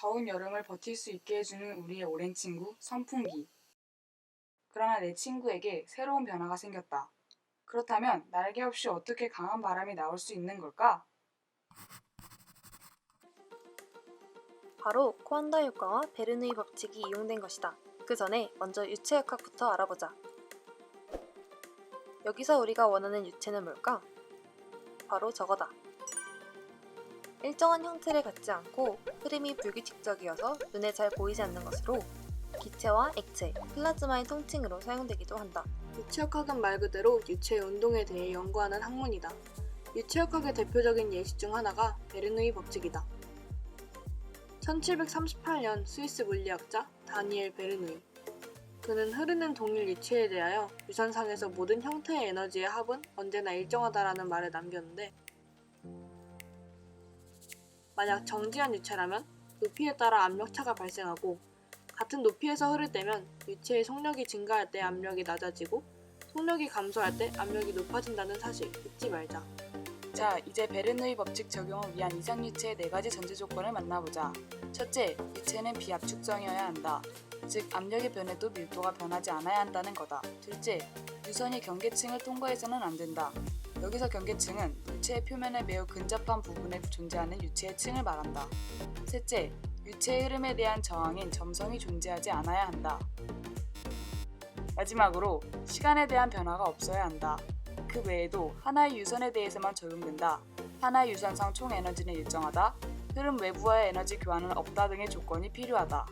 더운 여름을 버틸 수 있게 해주는 우리의 오랜 친구, 선풍기. 그러나 내 친구에게 새로운 변화가 생겼다. 그렇다면 날개 없이 어떻게 강한 바람이 나올 수 있는 걸까? 바로 코안다 효과와 베르누이 법칙이 이용된 것이다. 그 전에 먼저 유체역학부터 알아보자. 여기서 우리가 원하는 유체는 뭘까? 바로 저거다. 일정한 형태를 갖지 않고 흐름이 불규칙적이어서 눈에 잘 보이지 않는 것으로 기체와 액체, 플라즈마의 통칭으로 사용되기도 한다. 유체역학은 말 그대로 유체의 운동에 대해 연구하는 학문이다. 유체역학의 대표적인 예시 중 하나가 베르누이 법칙이다. 1738년 스위스 물리학자 다니엘 베르누이. 그는 흐르는 동일 유체에 대하여 유선상에서 모든 형태의 에너지의 합은 언제나 일정하다라는 말을 남겼는데, 만약 정지한 유체라면 높이에 따라 압력차가 발생하고, 같은 높이에서 흐를 때면 유체의 속력이 증가할 때 압력이 낮아지고 속력이 감소할 때 압력이 높아진다는 사실 잊지 말자. 자, 이제 베르누이 법칙 적용을 위한 이상유체의 4가지 전제 조건을 만나보자. 첫째, 유체는 비압축성이어야 한다. 즉, 압력의 변해도 밀도가 변하지 않아야 한다는 거다. 둘째, 유선이 경계층을 통과해서는 안 된다. 여기서 경계층은 유체의 표면에 매우 근접한 부분에 존재하는 유체의 층을 말한다. 셋째, 유체의 흐름에 대한 저항인 점성이 존재하지 않아야 한다. 마지막으로, 시간에 대한 변화가 없어야 한다. 그 외에도 하나의 유선에 대해서만 적용된다. 하나의 유선상 총 에너지는 일정하다. 흐름 외부와의 에너지 교환은 없다 등의 조건이 필요하다.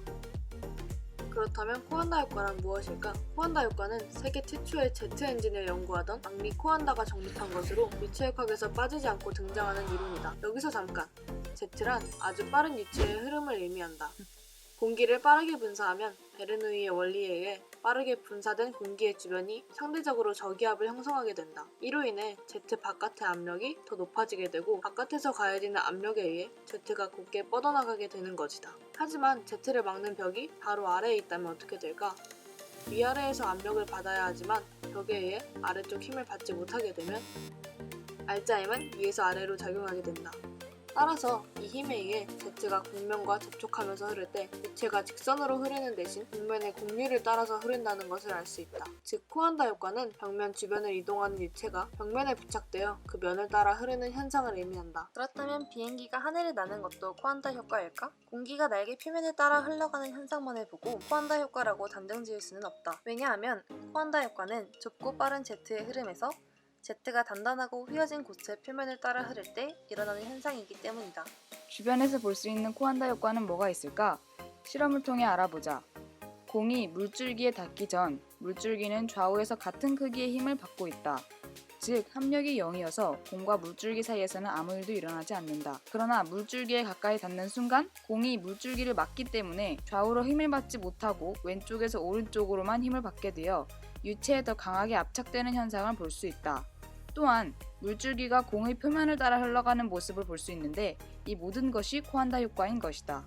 그렇다면 코안다 효과란 무엇일까? 코안다 효과는 세계 최초의 제트 엔진을 연구하던 앙리 코안다가 정립한 것으로 유체역학에서 빠지지 않고 등장하는 이론이다. 여기서 잠깐! 제트란 아주 빠른 유체의 흐름을 의미한다. 공기를 빠르게 분사하면 베르누이의 원리에 의해 빠르게 분사된 공기의 주변이 상대적으로 저기압을 형성하게 된다. 이로 인해 제트 바깥의 압력이 더 높아지게 되고 바깥에서 가해지는 압력에 의해 제트가 곧게 뻗어나가게 되는 것이다. 하지만 제트를 막는 벽이 바로 아래에 있다면 어떻게 될까? 위아래에서 압력을 받아야 하지만 벽에 의해 아래쪽 힘을 받지 못하게 되면 알자힘은 위에서 아래로 작용하게 된다. 따라서 이 힘에 의해 제트가 곡면과 접촉하면서 흐를 때 유체가 직선으로 흐르는 대신 곡면의 곡률을 따라서 흐른다는 것을 알 수 있다. 즉, 코안다 효과는 벽면 주변을 이동하는 유체가 벽면에 부착되어 그 면을 따라 흐르는 현상을 의미한다. 그렇다면 비행기가 하늘을 나는 것도 코안다 효과일까? 공기가 날개 표면을 따라 흘러가는 현상만을 보고 코안다 효과라고 단정 지을 수는 없다. 왜냐하면 코안다 효과는 좁고 빠른 제트의 흐름에서 제트가 단단하고 휘어진 고체 표면을 따라 흐를 때 일어나는 현상이기 때문이다. 주변에서 볼 수 있는 코안다 효과는 뭐가 있을까? 실험을 통해 알아보자. 공이 물줄기에 닿기 전 물줄기는 좌우에서 같은 크기의 힘을 받고 있다. 즉, 합력이 0이어서 공과 물줄기 사이에서는 아무 일도 일어나지 않는다. 그러나 물줄기에 가까이 닿는 순간 공이 물줄기를 막기 때문에 좌우로 힘을 받지 못하고 왼쪽에서 오른쪽으로만 힘을 받게 되어 유체에 더 강하게 압착되는 현상을 볼 수 있다. 또한 물줄기가 공의 표면을 따라 흘러가는 모습을 볼 수 있는데 이 모든 것이 코안다 효과인 것이다.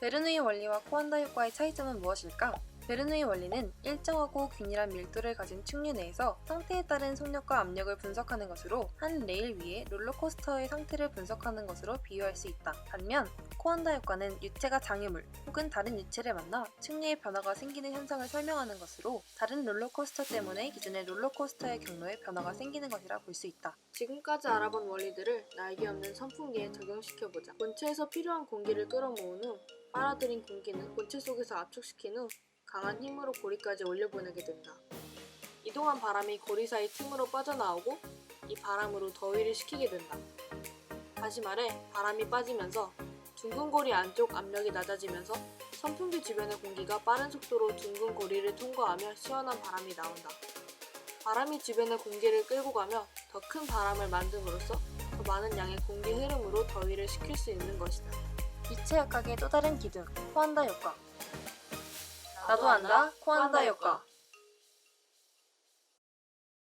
베르누이 원리와 코안다 효과의 차이점은 무엇일까? 베르누이 원리는 일정하고 균일한 밀도를 가진 충류 내에서 상태에 따른 속력과 압력을 분석하는 것으로 한 레일 위에 롤러코스터의 상태를 분석하는 것으로 비유할 수 있다. 반면 코안다 효과는 유체가 장애물 혹은 다른 유체를 만나 충류의 변화가 생기는 현상을 설명하는 것으로 다른 롤러코스터 때문에 기존의 롤러코스터의 경로에 변화가 생기는 것이라 볼 수 있다. 지금까지 알아본 원리들을 날개 없는 선풍기에 적용시켜보자. 본체에서 필요한 공기를 끌어모은 후 빨아들인 공기는 본체 속에서 압축시킨 후 강한 힘으로 고리까지 올려보내게 된다. 이동한 바람이 고리 사이 틈으로 빠져나오고 이 바람으로 더위를 식히게 된다. 다시 말해 바람이 빠지면서 둥근 고리 안쪽 압력이 낮아지면서 선풍기 주변의 공기가 빠른 속도로 둥근 고리를 통과하며 시원한 바람이 나온다. 바람이 주변의 공기를 끌고 가며 더 큰 바람을 만듦으로써 더 많은 양의 공기 흐름으로 더위를 식힐 수 있는 것이다. 유체역학의 또 다른 기둥, 코안다 효과. 나도 안다, 코안다 효과.